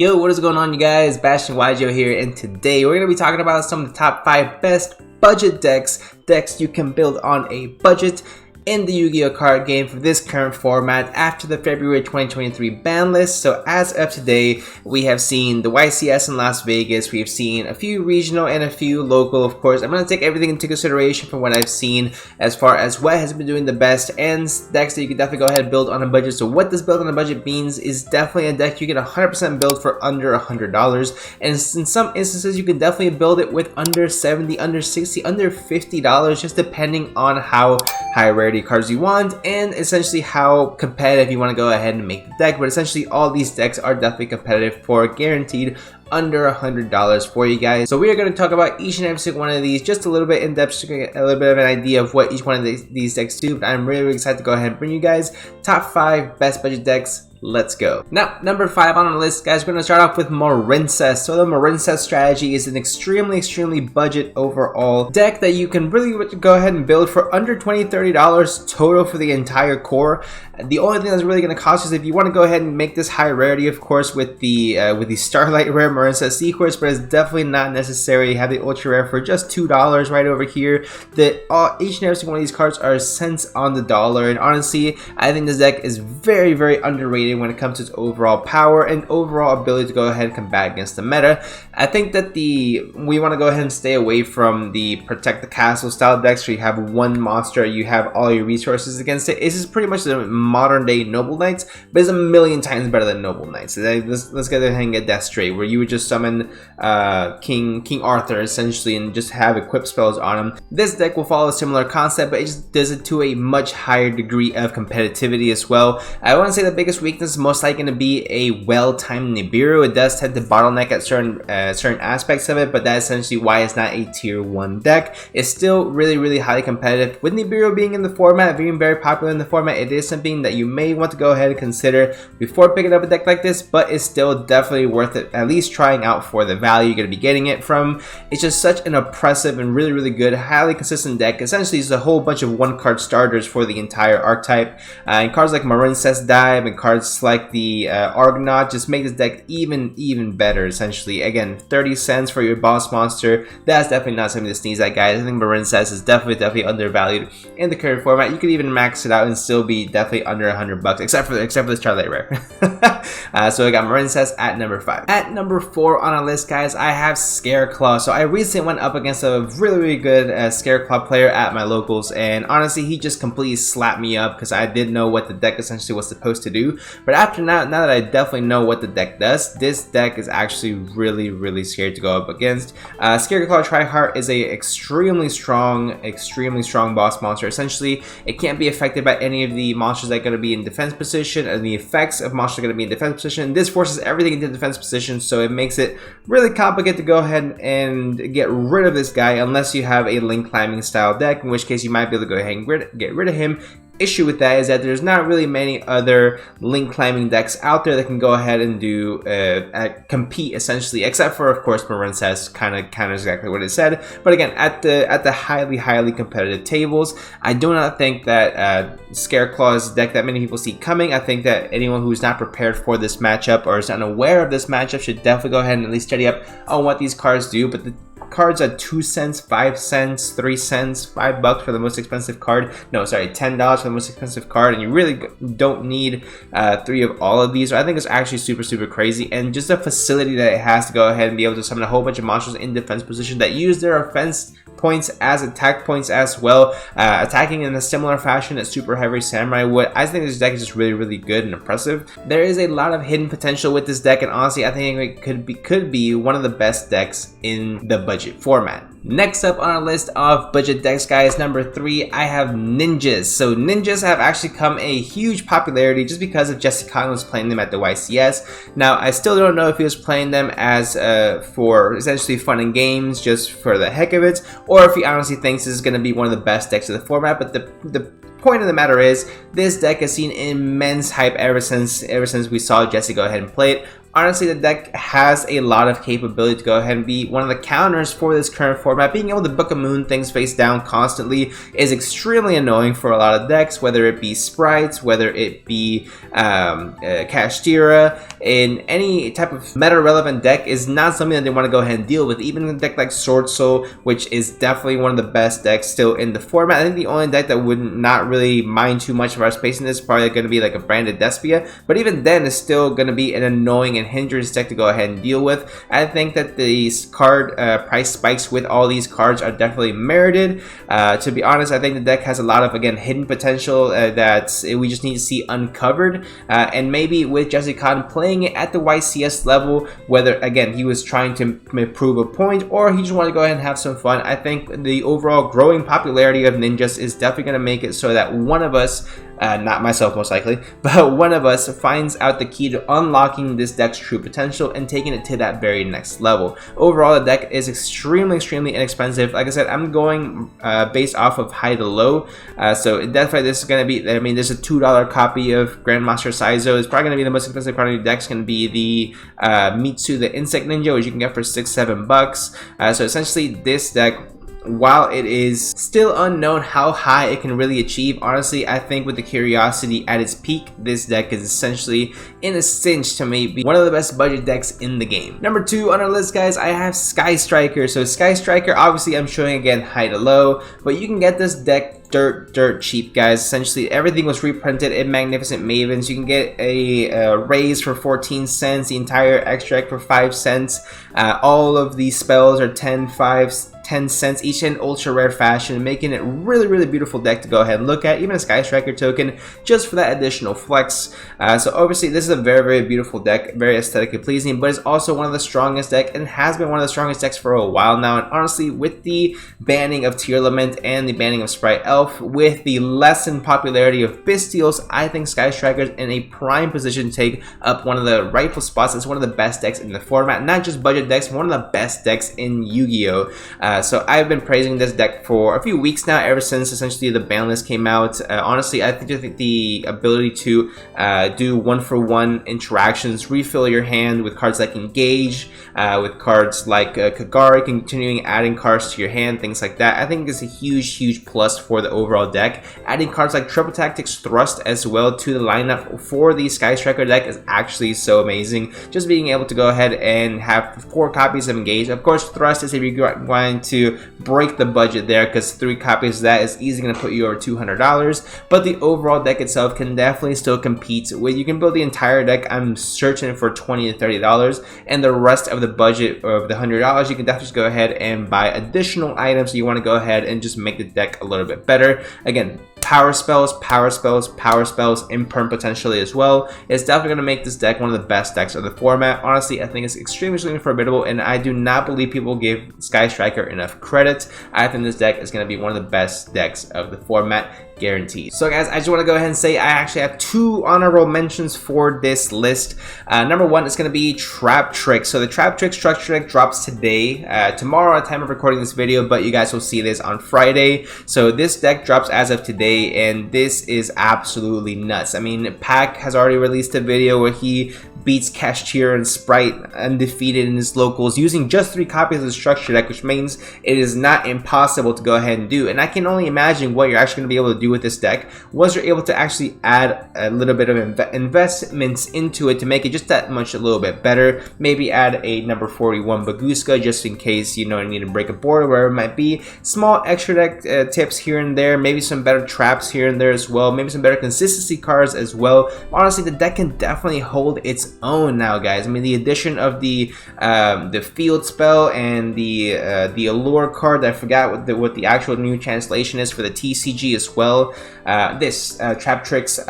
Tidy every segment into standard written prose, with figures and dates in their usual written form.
Yo, what is going on, you guys? Bastion Yugioh here, and today we're going to be talking about some of the top 5 best budget decks you can build on a budget in the Yu-Gi-Oh card game for this current format after the February 2023 ban list. So as of today, we have seen the YCS in Las Vegas, we have seen a few regional and a few local. Of course, I'm going to take everything into consideration from what I've seen as far as what has been doing the best and decks that you can definitely go ahead and build on a budget. So what this build on a budget means is definitely a deck you can 100% build for under $100, and in some instances you can definitely build it with under $70, under $60, under $50, just depending on how high rarity cards you want and essentially how competitive you want to go ahead and make the deck. But essentially all these decks are definitely competitive for guaranteed under $100 for you guys. So we are going to talk about each and every single one of these just a little bit in depth to get a little bit of an idea of what each one of these decks do. But I'm really excited to go ahead and bring you guys top 5 best budget decks. Let's go. Now, number 5 on the list, guys, we're going to start off with Marincess. So the Marincess strategy is an extremely budget overall deck that you can really go ahead and build for under $20-$30 total for the entire core. The only thing that's really going to cost you is if you want to go ahead and make this high rarity, of course, with the Starlight Rare Marincess Sequence, but it's definitely not necessary. You have the Ultra Rare for just $2 right over here. Each and every single one of these cards are cents on the dollar, and honestly, I think this deck is very underrated when it comes to its overall power and overall ability to go ahead and combat against the meta. I think that we want to go ahead and stay away from the Protect the Castle style decks where you have one monster, you have all your resources against it. This is pretty much the modern day Noble Knights, but it's a million times better than Noble Knights. Let's get ahead and get that straight, where you would just summon King Arthur essentially and just have equip spells on him. This deck will follow a similar concept, but it just does it to a much higher degree of competitivity as well. I want to say the biggest weakness is most likely going to be a well-timed Nibiru. It does tend to bottleneck at certain aspects of it, but that's essentially why it's not a tier 1 deck. It's still really highly competitive. With Nibiru being in the format, being very popular in the format, it is something that you may want to go ahead and consider before picking up a deck like this, but it's still definitely worth it, at least trying out for the value you're going to be getting it from. It's just such an oppressive and really good, highly consistent deck. Essentially, it's a whole bunch of one-card starters for the entire archetype, and cards like Marincess Dive and cards like the Argonaut just make this deck even better. Essentially, again, 30 cents for your boss monster, that's definitely not something to sneeze at, guys. I think Marincess is definitely undervalued in the current format. You could even max it out and still be definitely under $100, except for the Starlight Rare. So I got Marincess at number 5. At number 4 on our list, guys, I have Scareclaw. So I recently went up against a really good Scareclaw player at my locals, and honestly, he just completely slapped me up because I didn't know what the deck essentially was supposed to do. But after now that I definitely know what the deck does, this deck is actually really scared to go up against. Scareclaw Tryhard is a extremely strong boss monster. Essentially, it can't be affected by any of the monsters that are going to be in defense position, and the effects of monsters are going to be in defense position. This forces everything into defense position, so it makes it really complicated to go ahead and get rid of this guy unless you have a link climbing style deck, in which case you might be able to go ahead and get rid of him. Issue with that is that there's not really many other link climbing decks out there that can go ahead and do compete essentially, except for, of course, Marincess kind of counters exactly what it said. But again, at the highly competitive tables, I do not think that Scareclaw is a deck that many people see coming. I think that anyone who's not prepared for this matchup or is unaware of this matchup should definitely go ahead and at least study up on what these cards do. But the cards at 2 cents, 5 cents, 3 cents, $5 for the most expensive card. No, sorry, $10 for the most expensive card, and you really don't need 3 of all of these. So I think it's actually super crazy, and just the facility that it has to go ahead and be able to summon a whole bunch of monsters in defense position that use their offense points as attack points as well, attacking in a similar fashion that Super Heavy Samurai would. I think this deck is just really good and impressive. There is a lot of hidden potential with this deck, and honestly, I think it could be one of the best decks in the budget format. Next up on our list of budget decks, guys, number 3, I have Ninjas. So Ninjas have actually come a huge popularity just because of Jesse Cotton was playing them at the YCS. Now, I still don't know if he was playing them as for essentially fun and games, just for the heck of it, or if he honestly thinks this is going to be one of the best decks of the format. But the point of the matter is, this deck has seen immense hype ever since we saw Jesse go ahead and play it. Honestly, the deck has a lot of capability to go ahead and be one of the counters for this current format. Being able to Book of Moon things face down constantly is extremely annoying for a lot of decks, whether it be Sprites, whether it be Kashtira. In any type of meta-relevant deck is not something that they want to go ahead and deal with. Even a deck like Swordsoul, which is definitely one of the best decks still in the format. I think the only deck that would not really mind too much of our space in this is probably going to be like a Branded Despia, but even then it's still going to be an annoying and hindrance deck to go ahead and deal with. I think that these card price spikes with all these cards are definitely merited. To be honest, I think the deck has a lot of, again, hidden potential that we just need to see uncovered, and maybe with Jesse Cotton playing it at the YCS level, whether again he was trying to prove a point or he just wanted to go ahead and have some fun, I think the overall growing popularity of ninjas is definitely going to make it so that one of us, not myself most likely, but one of us finds out the key to unlocking this deck's true potential and taking it to that very next level. Overall, the deck is extremely inexpensive. Like I said, I'm going based off of high to low, so definitely this is going to be, I mean, there's a $2 copy of Grandmaster Saizo. It's probably going to be the most expensive card in your deck. It's going to be the Mitsu, the Insect Ninja, which you can get for $6-7. So essentially this deck, while it is still unknown how high it can really achieve, honestly, I think with the curiosity at its peak, this deck is essentially in a cinch to maybe one of the best budget decks in the game. Number 2 on our list, guys, I have Sky Striker. So Sky Striker, obviously I'm showing again high to low, but you can get this deck dirt cheap, guys. Essentially everything was reprinted in Magnificent Mavens. You can get a raise for 14 cents, the entire extract for 5 cents. All of these spells are 10 cents each in ultra rare fashion, making it really beautiful deck to go ahead and look at. Even a Sky Striker token just for that additional flex. So obviously this is a very beautiful deck, very aesthetically pleasing, but it's also one of the strongest decks and has been one of the strongest decks for a while now. And honestly, with the banning of Tearlament and the banning of Sprite Elf, with the lessened popularity of Bystials, I think Sky Striker is in a prime position to take up one of the rightful spots as one of the best decks in the format. Not just budget decks, but one of the best decks in Yu-Gi-Oh! So I've been praising this deck for a few weeks now, ever since essentially the ban list came out. Honestly, I think the ability to do 1-for-1 interactions, refill your hand with cards like Engage, with cards like Kagari, continuing adding cards to your hand, things like that, I think is a huge plus for the overall deck. Adding cards like Traptrix Thrust as well to the lineup for the Sky Striker deck is actually so amazing. Just being able to go ahead and have 4 copies of Engage. Of course, Thrust is if you're going to break the budget there, because 3 copies of that is easily going to put you over $200, but the overall deck itself can definitely still compete with, you can build the entire deck, I'm searching for $20 to $30, and the rest of the budget of the $100 you can definitely just go ahead and buy additional items. You want to go ahead and just make the deck a little bit better. Again, power spells, imperm potentially as well. It's definitely going to make this deck one of the best decks of the format. Honestly, I think it's extremely formidable, and I do not believe people give Sky Striker enough credit. I think this deck is going to be one of the best decks of the format, guaranteed. So guys, I just want to go ahead and say I actually have 2 honorable mentions for this list. Number 1 is going to be Traptrix. So the Traptrix structure deck drops today, tomorrow at the time of recording this video, but you guys will see this on Friday. So this deck drops as of today, and this is absolutely nuts. I mean, Pac has already released a video where he beats Kashtira and Sprite undefeated in his locals using just 3 copies of the structure deck, which means it is not impossible to go ahead and do. And I can only imagine what you're actually going to be able to do with this deck once you're able to actually add a little bit of investments into it to make it just that much a little bit better. Maybe add a number 41 Baguska just in case you need to break a board or wherever it might be. Small extra deck tips here and there, maybe some better traps here and there as well, maybe some better consistency cards as well. Honestly, the deck can definitely hold its own now, guys. I mean, the addition of the field spell and the allure card, I forgot what the actual new translation is for the TCG as well. This Traptrix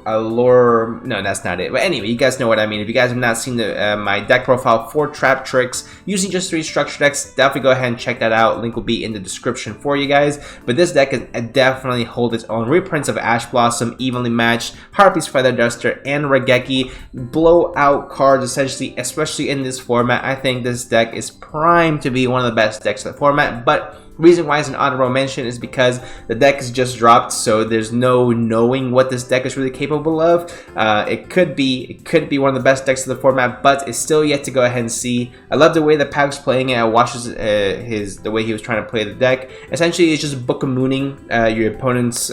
allure, no, that's not it, but anyway, you guys know what I mean. If you guys have not seen my deck profile for Traptrix using just 3 structure decks, definitely go ahead and check that out. Link will be in the description for you guys. But this deck can definitely hold its own. Reprints of Ash Blossom, Evenly Matched, Harpy's Feather Duster, and Regeki, blowout cards essentially, especially in this format. I think this deck is primed to be one of the best decks of the format, but Reason why it's an honorable mention is because the deck is just dropped, so there's no knowing what this deck is really capable of. It could be one of the best decks of the format, but it's still yet to go ahead and see. I love the way that Pag's playing it. I watched the way he was trying to play the deck. Essentially, it's just book mooning your opponent's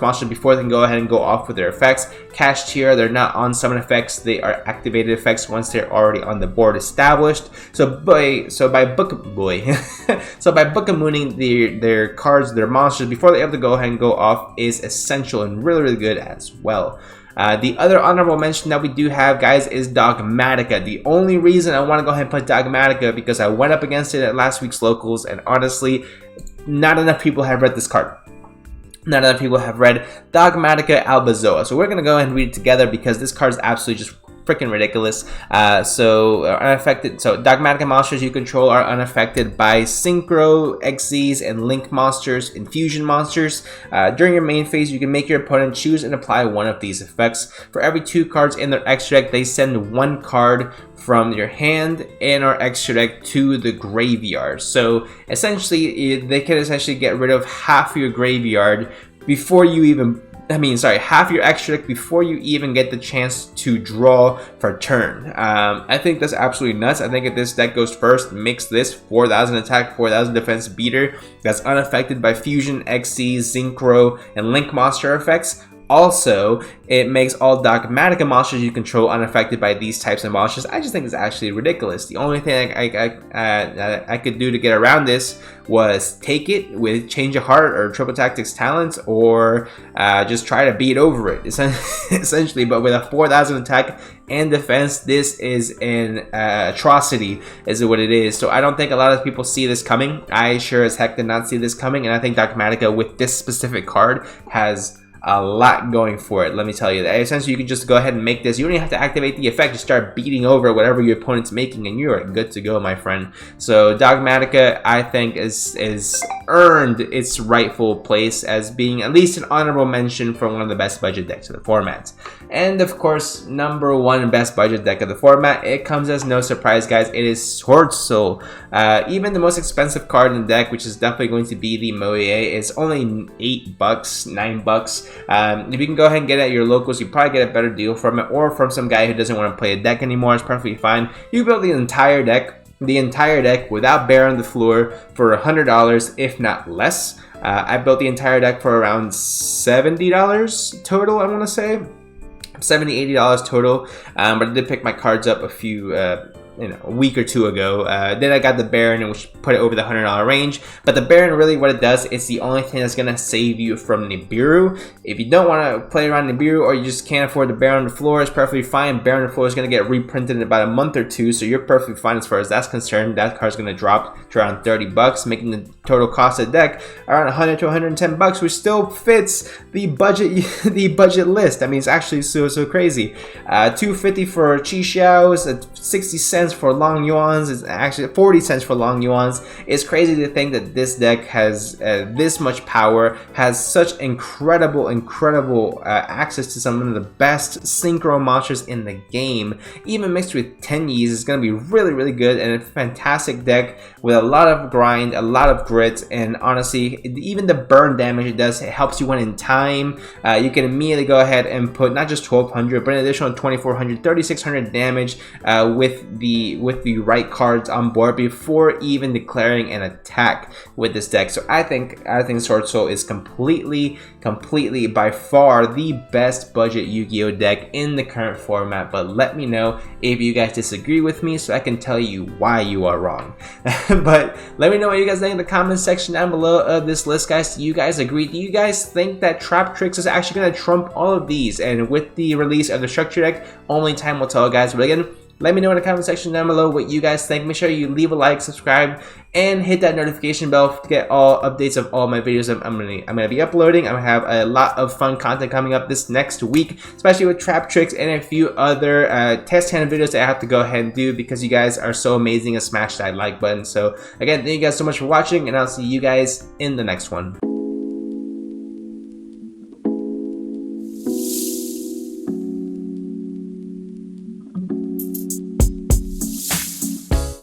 monster before they can go ahead and go off with their effects. Cached here, they're not on summon effects; they are activated effects once they're already on the board established. So by book mooning their cards, their monsters before they're able to go ahead and go off is essential and really good as well. The other honorable mention that we do have, guys, is Dogmatika. The only reason I want to go ahead and put Dogmatika because I went up against it at last week's locals, and honestly, not enough people have read this card. Not enough people have read Dogmatika Albazoa. So we're going to go ahead and read it together because this card is absolutely just freaking ridiculous. Unaffected. So Dogmatika monsters you control are unaffected by Synchro, Xyz, and Link monsters, Infusion monsters. During your main phase, you can make your opponent choose and apply one of these effects. For every 2 cards in their extra deck, they send 1 card from your hand and or extra deck to the graveyard. So essentially, they can essentially get rid of half your graveyard before you even. Half your extra deck before you even get the chance to draw for turn. I think that's absolutely nuts. I think if this deck goes first, makes this 4,000 attack, 4,000 defense beater that's unaffected by Fusion, Xyz, Synchro, and Link monster effects. Also, it makes all Dogmatika monsters you control unaffected by these types of monsters. I just think it's actually ridiculous. The only thing I could do to get around this was take it with Change of Heart or Triple Tactics Talents, or just try to beat over it, essentially. But with a 4,000 attack and defense, this is an atrocity, is what it is. So I don't think a lot of people see this coming. I sure as heck did not see this coming, and I think Dogmatika with this specific card has a lot going for it, let me tell you that. Essentially, you can just go ahead and make this. You don't even have to activate the effect. Just start beating over whatever your opponent's making, and you are good to go, my friend. So Dogmatika, I think, is earned its rightful place as being at least an honorable mention for one of the best budget decks of the format. And of course, number 1 best budget deck of the format, it comes as no surprise, guys, it is Swordsoul. Even the most expensive card in the deck, which is definitely going to be the Moe, is only $8, $9. If you can go ahead and get it at your locals, you probably get a better deal from it, or from some guy who doesn't want to play a deck anymore. It's perfectly fine. You build the entire deck without bear on the floor for $100, if not less. I built the entire deck for around $70 total, I want to say. $70, $80 total, but I did pick my cards up a week or 2 ago. Then I got the Baron, which put it over the $100 range. But the Baron, really what it does, it's the only thing that's gonna save you from Nibiru. If you don't want to play around Nibiru, or you just can't afford the Baron on the floor, it's perfectly fine. Baron on the floor is gonna get reprinted in about a month or 2, so you're perfectly fine as far as that's concerned. That card's gonna drop to around $30, making the total cost of the deck around 100 to 110 bucks, which still fits the budget list. I mean, it's actually so crazy. $2.50 for Chixiaos, 60 cents for Long Yuans. It's actually 40 cents for Long Yuans. It's crazy to think that this deck has this much power, has such incredible access to some of the best synchro monsters in the game. Even mixed with Tenyis is going to be really good, and a fantastic deck with a lot of grind, a lot of grit, and honestly, even the burn damage it does, it helps you win in time. You can immediately go ahead and put not just 1200, but an additional 2400, 3600 damage with the right cards on board before even declaring an attack with this deck. So I think Swordsoul is completely by far the best budget Yu-Gi-Oh deck in the current format. But let me know if you guys disagree with me, so I can tell you why you are wrong. But let me know what you guys think in the comments section down below of this list, guys. Do you guys agree? Do you guys think that Traptrix is actually going to trump all of these? And with the release of the structure deck, only time will tell, guys. But again, let me know in the comment section down below what you guys think. Make sure you leave a like, subscribe, and hit that notification bell to get all updates of all my videos I'm gonna be uploading. I'm gonna have a lot of fun content coming up this next week, especially with Traptrix and a few other test hand videos that I have to go ahead and do because you guys are so amazing and smash that like button. So again, thank you guys so much for watching, and I'll see you guys in the next one.